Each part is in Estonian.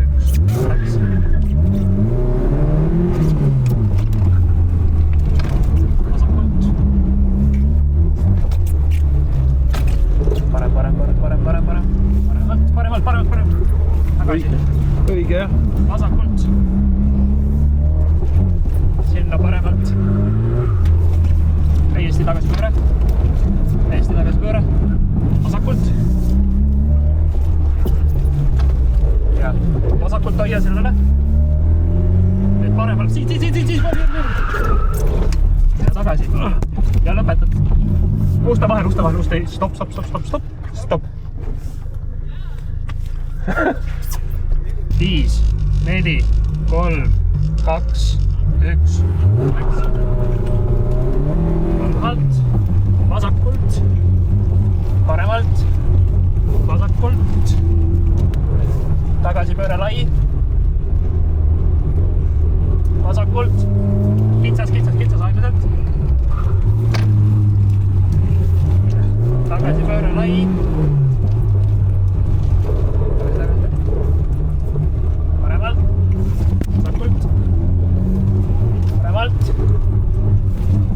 1, läks. Vasakult. Paremalt. Tagasi. Õige, jah. Vasakult. Sinna paremalt. Täiesti tagasi pööre. Vasakult. Ja vasakult hoia sellele. Nüüd paremalt. Siis. Ja tagasi. Ja lõpetad. Usta vahel. Stop. 5, 4, 3, 2, 1. Paremalt, vasakult, paremalt, vasakult, tagasi pööre lai, vasakult, kitsas aeglaselt, tagasi pööre lai,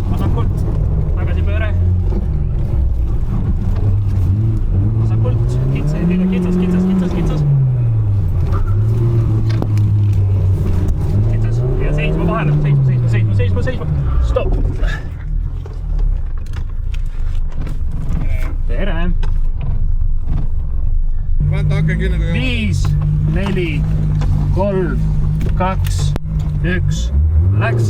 vasakult, tagasi pööre, vasakult, kitsas ja seisma vahele, seisma, stopp. Tere! 5, 4, 3, 2, 1, läks.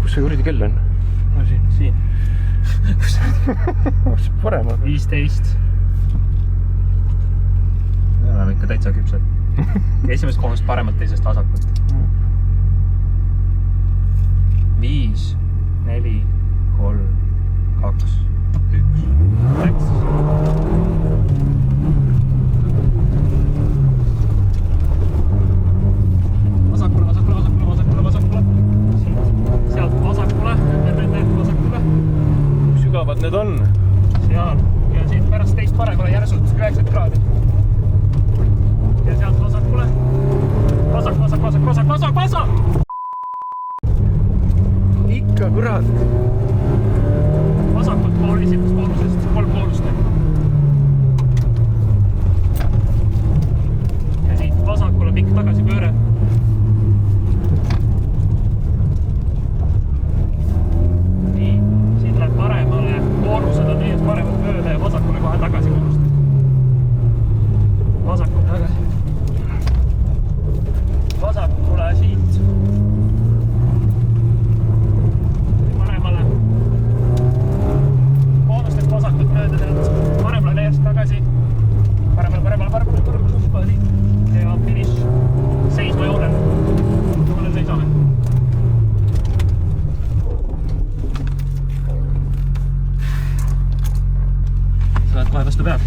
Kus see kuradi kell on? Siin. Kus parem on? 15. Me oleme ikka täitsa küpsed. Esimest kohast paremalt, teisest vasakult. 5, 4, 3, 2, 1. Läks. Vasakule. Sealt vasakule. Kui sügavad need on? Seal. Ja siit pärast teist paremale järsult 90 kraadi. Ja sealt vasakule. Vasak! Ikka, kurat! Vasakult pool esimest poolusest, 3 poolust. Ja siit vasakule pikk tagasi pööre. Nii, siit läheb paremale, poorused on ees paremalt mööda ja vasakule kohe tagasi poolust. Vasakule tagasi. Vasakule siit. Paremale. Poolustest vasakult mööda sealt. Paremale leerst tagasi. Paremale. Ja finish. Seisma joonel. Mõnel seisame. Sa oled kohe vastu pead.